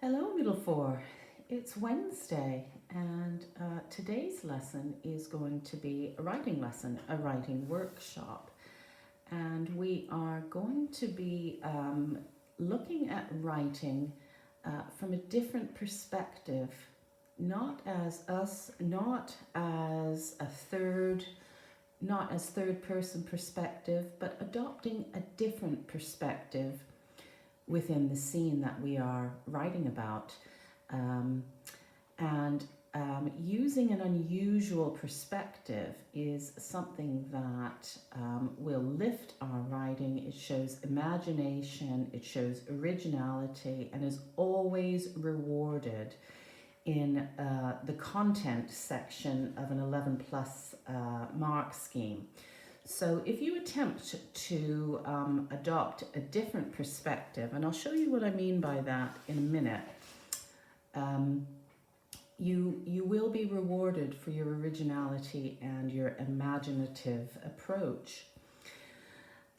Hello, Middle Four. It's Wednesday, and today's lesson is going to be a writing lesson, a writing workshop. And we are going to be looking at writing from a different perspective, not as us, not as third person perspective, but adopting a different perspective within the scene that we are writing about. And using an unusual perspective is something that will lift our writing. It shows imagination, it shows originality, and is always rewarded in the content section of an 11 plus mark scheme. So if you attempt to adopt a different perspective, and I'll show you what I mean by that in a minute, you will be rewarded for your originality and your imaginative approach.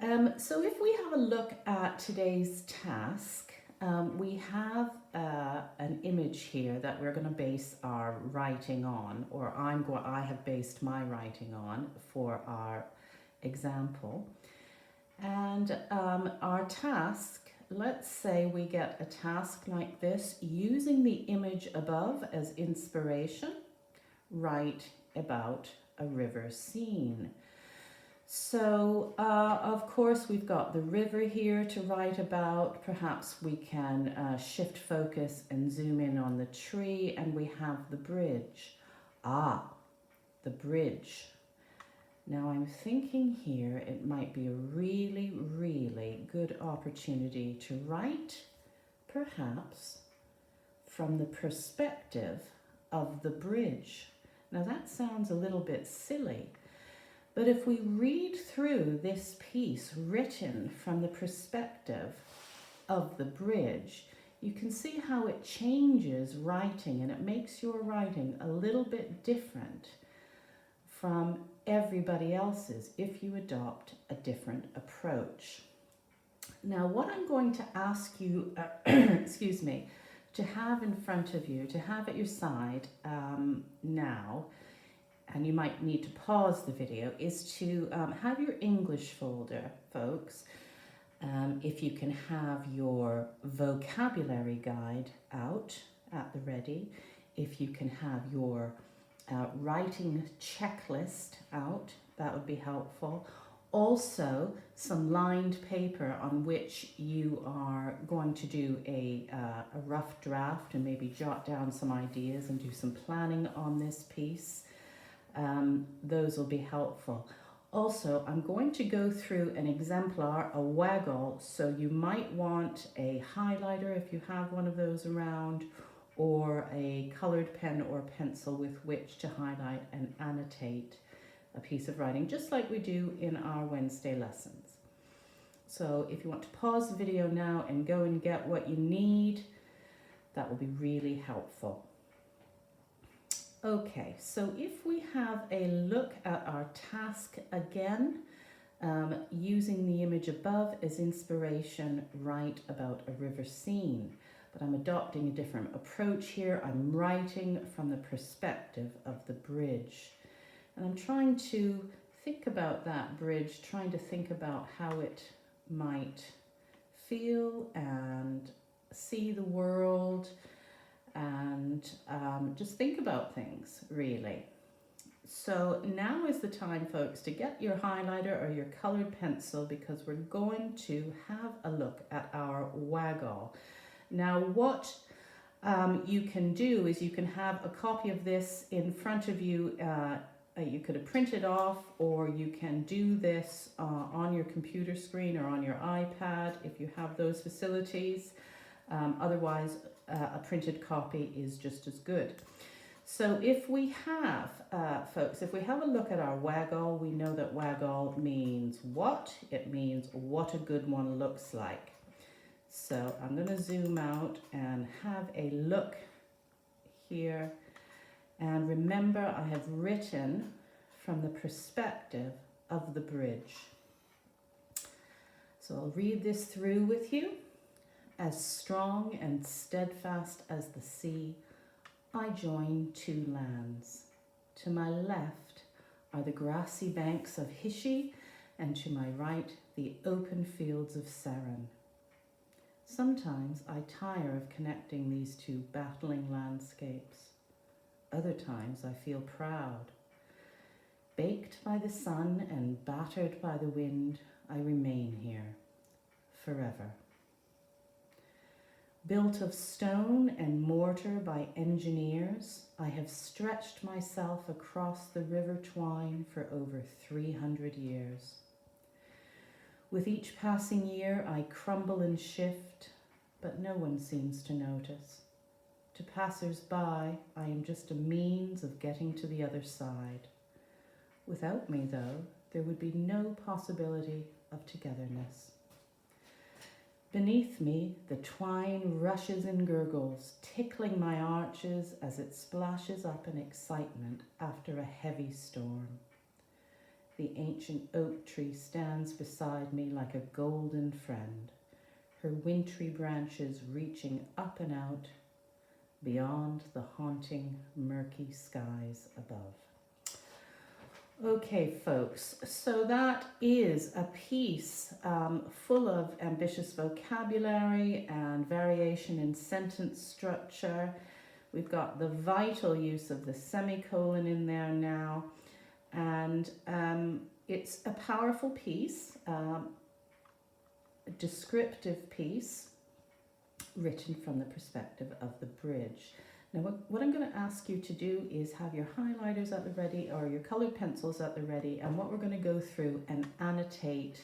So if we have a look at today's task, we have an image here that we're going to base our writing on, or I have based my writing on for our example. And our task, let's say we get a task like this, using the image above as inspiration, write about a river scene. So of course we've got the river here to write about. Perhaps we can shift focus and zoom in on the tree, and we have the bridge. The bridge. Now I'm thinking here it might be a really, really good opportunity to write, perhaps, from the perspective of the bridge. Now that sounds a little bit silly, but if we read through this piece written from the perspective of the bridge, you can see how it changes writing, and it makes your writing a little bit different from everybody else's if you adopt a different approach. Now, what I'm going to ask you, excuse me, to have in front of you, to have at your side now, and you might need to pause the video, is to have your English folder, folks. If you can have your vocabulary guide out at the ready, if you can have your writing checklist out, that would be helpful. Also, some lined paper on which you are going to do a rough draft and maybe jot down some ideas and do some planning on this piece. Those will be helpful. Also, I'm going to go through an exemplar, a waggle, so you might want a highlighter if you have one of those around, or a colored pen or pencil with which to highlight and annotate a piece of writing, just like we do in our Wednesday lessons. So if you want to pause the video now and go and get what you need, that will be really helpful. Okay, so if we have a look at our task again, using the image above as inspiration, write about a river scene. But I'm adopting a different approach here. I'm writing from the perspective of the bridge. And I'm trying to think about that bridge, trying to think about how it might feel and see the world, and just think about things, really. So now is the time, folks, to get your highlighter or your colored pencil, because we're going to have a look at our waggle. Now, what you can do is you can have a copy of this in front of you. You could have printed off, or you can do this on your computer screen or on your iPad if you have those facilities. Otherwise, a printed copy is just as good. So if we have, folks, if we have a look at our waggle, we know that waggle means what? It means what a good one looks like. So I'm going to zoom out and have a look here. And remember, I have written from the perspective of the bridge. So I'll read this through with you. as strong and steadfast as the sea, I join two lands. To my left are the grassy banks of Hishi, and to my right the open fields of Saran. Sometimes I tire of connecting these two battling landscapes. Other times I feel proud. Baked by the sun and battered by the wind, I remain here, forever. Built of stone and mortar by engineers, I have stretched myself across the river Twine for over 300 years. With each passing year, I crumble and shift, but no one seems to notice. To passers-by, I am just a means of getting to the other side. Without me, though, there would be no possibility of togetherness. Beneath me, the twine rushes and gurgles, tickling my arches as it splashes up in excitement after a heavy storm. The ancient oak tree stands beside me like a golden friend, her wintry branches reaching up and out beyond the haunting, murky skies above. Okay, folks, so that is a piece full of ambitious vocabulary and variation in sentence structure. We've got the vital use of the semicolon in there now, and it's a powerful piece, a descriptive piece written from the perspective of the bridge. Now what I'm going to ask you to do is have your highlighters at the ready or your colored pencils at the ready, and what we're going to go through and annotate.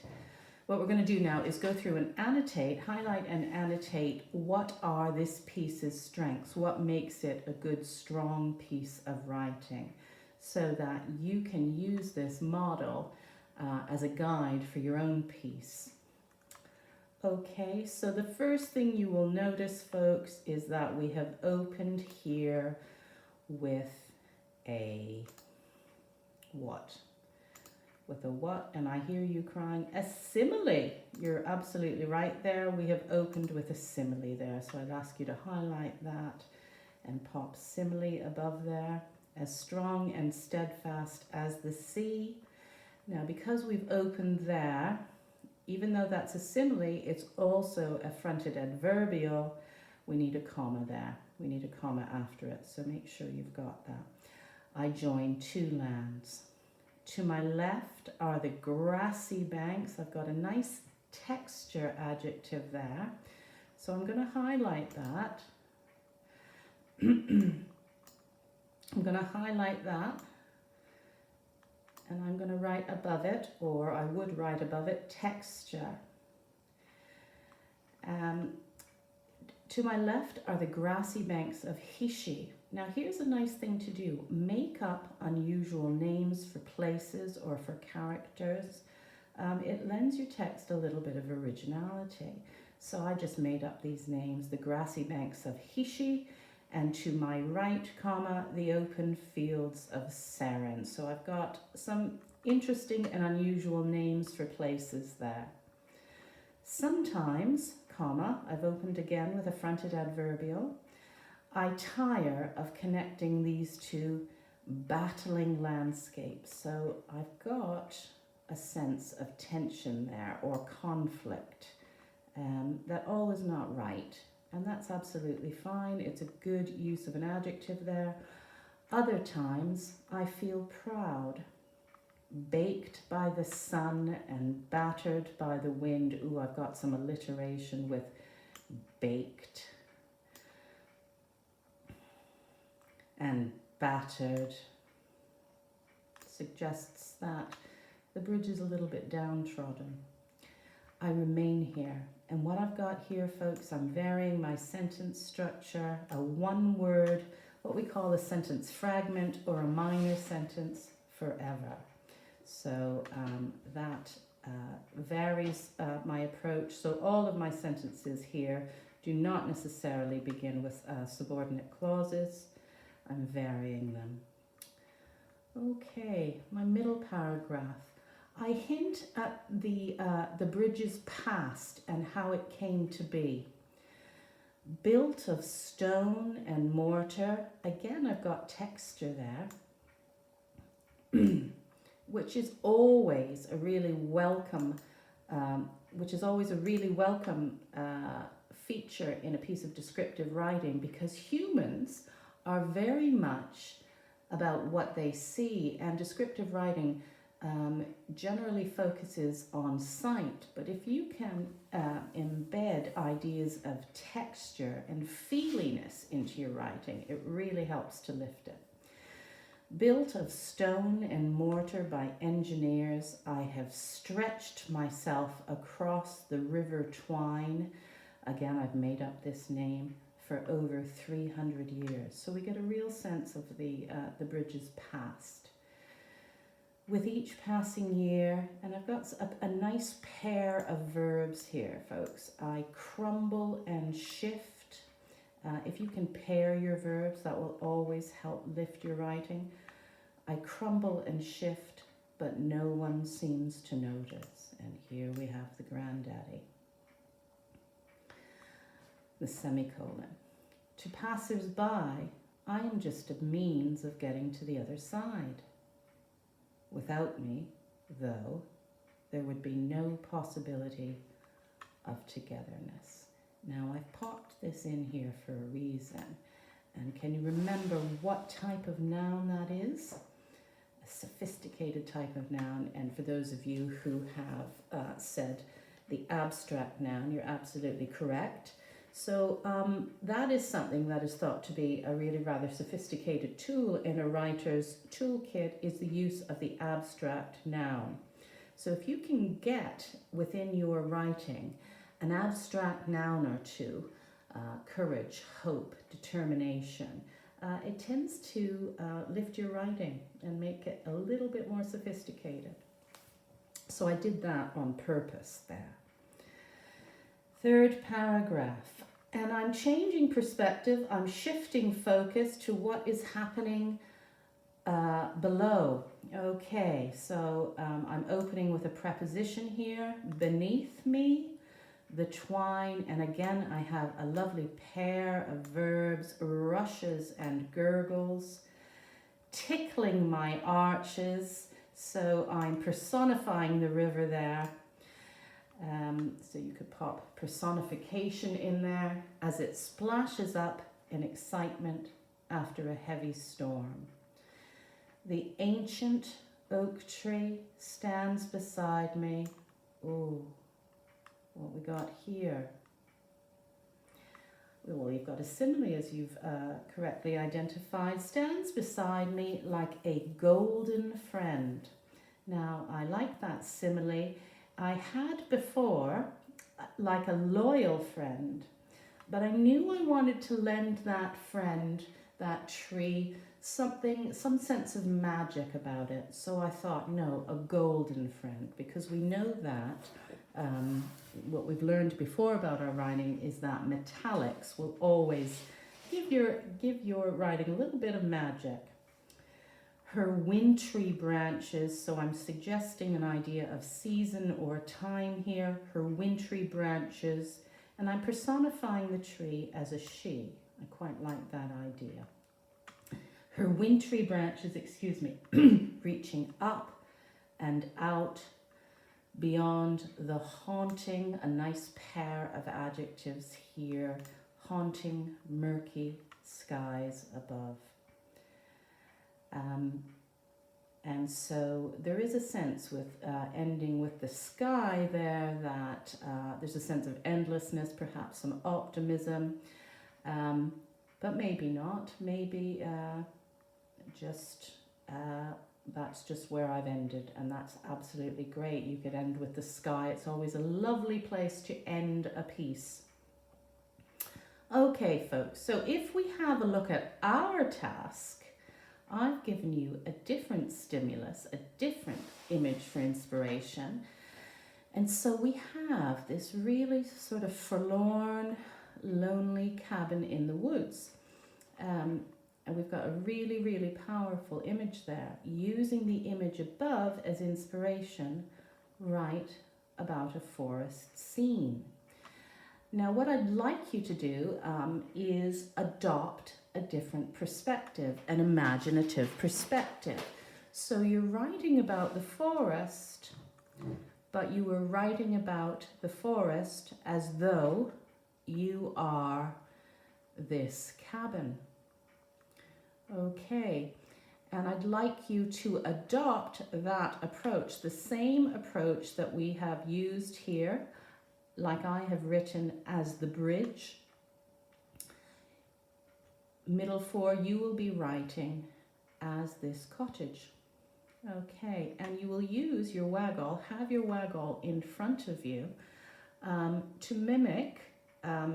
What we're going to do now is go through and annotate, highlight and annotate what are this piece's strengths, what makes it a good strong piece of writing, so that you can use this model as a guide for your own piece. Okay, so the first thing you will notice, folks, is that we have opened here with a what? With a what? And I hear you crying, a simile. You're absolutely right there. We have opened with a simile there. So I'd ask you to highlight that and pop simile above there. As strong and steadfast as the sea. Now, because we've opened there, even though that's a simile, it's also a fronted adverbial. We need a comma there. We need a comma after it, so make sure you've got that. I join two lands. To my left are the grassy banks. I've got a nice texture adjective there, so I'm going to highlight that. I'm going to highlight that. And I'm going to write above it, or I would write above it, texture. To my left are the grassy banks of Hishi. Now here's a nice thing to do. Make up unusual names for places or for characters. It lends your text a little bit of originality. So I just made up these names, the grassy banks of Hishi, and to my right, comma, the open fields of Saran. So I've got some interesting and unusual names for places there. Sometimes, comma, I've opened again with a fronted adverbial. I tire of connecting these two battling landscapes. So I've got a sense of tension there, or conflict. That all is not right. And that's absolutely fine. It's a good use of an adjective there. Other times, I feel proud. Baked by the sun and battered by the wind. Ooh, I've got some alliteration with baked and battered. Suggests that the bridge is a little bit downtrodden. I remain here. And what I've got here, folks, I'm varying my sentence structure, a one word, what we call a sentence fragment or a minor sentence, forever. So that varies my approach. So all of my sentences here do not necessarily begin with subordinate clauses. I'm varying them. Okay, my middle paragraph. I hint at the bridge's past and how it came to be. built of stone and mortar. Again, I've got texture there, which is always a really welcome, feature in a piece of descriptive writing, because humans are very much about what they see, and descriptive writing generally focuses on sight. But if you can embed ideas of texture and feeliness into your writing, it really helps to lift it. Built of stone and mortar by engineers, I have stretched myself across the river Twine. Again, I've made up this name, for over 300 years. So we get a real sense of the bridge's past. With each passing year, and I've got a nice pair of verbs here, folks. I crumble and shift. If you can pair your verbs, that will always help lift your writing. I crumble and shift, but no one seems to notice. And here we have the granddaddy. The semicolon. To passers-by, I am just a means of getting to the other side. Without me, though, there would be no possibility of togetherness. Now, I've popped this in here for a reason. And can you remember what type of noun that is? A sophisticated type of noun. And for those of you who have said the abstract noun, you're absolutely correct. So that is something that is thought to be a really rather sophisticated tool in a writer's toolkit, is the use of the abstract noun. So if you can get within your writing an abstract noun or two, courage, hope, determination, it tends to lift your writing and make it a little bit more sophisticated. So I did that on purpose there. Third paragraph, and I'm changing perspective, I'm shifting focus to what is happening below. Okay, so I'm opening with a preposition here, beneath me, the twine, and again I have a lovely pair of verbs, rushes and gurgles, tickling my arches, so I'm personifying the river there. So you could pop personification in there as it splashes up in excitement after a heavy storm. The ancient oak tree stands beside me. Ooh, what we got here? Well, you've got a simile, as you've correctly identified. Stands beside me like a golden friend. Now, I like that simile. I had before like a loyal friend, but I knew I wanted to lend that friend, that tree, some sense of magic about it. So I thought, no, a golden friend, because we know that what we've learned before about our writing is that metallics will always give your writing a little bit of magic. Her wintry branches, so I'm suggesting an idea of season or time here, her wintry branches, and I'm personifying the tree as a she. I quite like that idea. Her wintry branches, reaching up and out beyond the haunting, a nice pair of adjectives here, haunting, murky skies above. And so there is a sense with ending with the sky there that there's a sense of endlessness, perhaps some optimism, but maybe not. Maybe that's just where I've ended, and that's absolutely great. You could end with the sky. It's always a lovely place to end a piece. Okay, folks, so if we have a look at our task, I've given you a different stimulus, a different image for inspiration. And so we have this really sort of forlorn, lonely cabin in the woods. And we've got a really, really powerful image there, using the image above as inspiration, right about a forest scene. Now, what I'd like you to do is adopt a different perspective, an imaginative perspective. So you're writing about the forest, but you were writing about the forest as though you are this cabin. Okay, and I'd like you to adopt that approach, the same approach that we have used here, like I have written as the bridge. Middle 4, you will be writing as this cottage. Okay, and you will use your waggle, have your waggle in front of you to mimic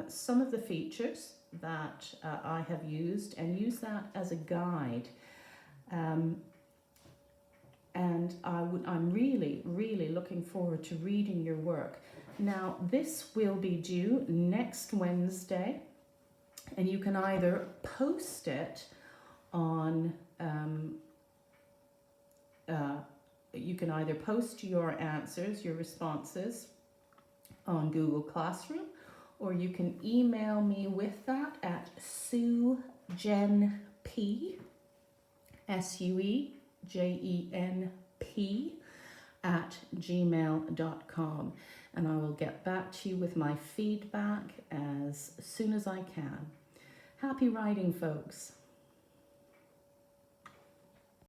some of the features that I have used, and use that as a guide. And I'm really, really looking forward to reading your work. Now, this will be due next Wednesday, and you can either post it on, you can either post your answers, your responses on Google Classroom, or you can email me with that at suejenp, SUEJENP, @gmail.com, and I will get back to you with my feedback as soon as I can. Happy writing, folks.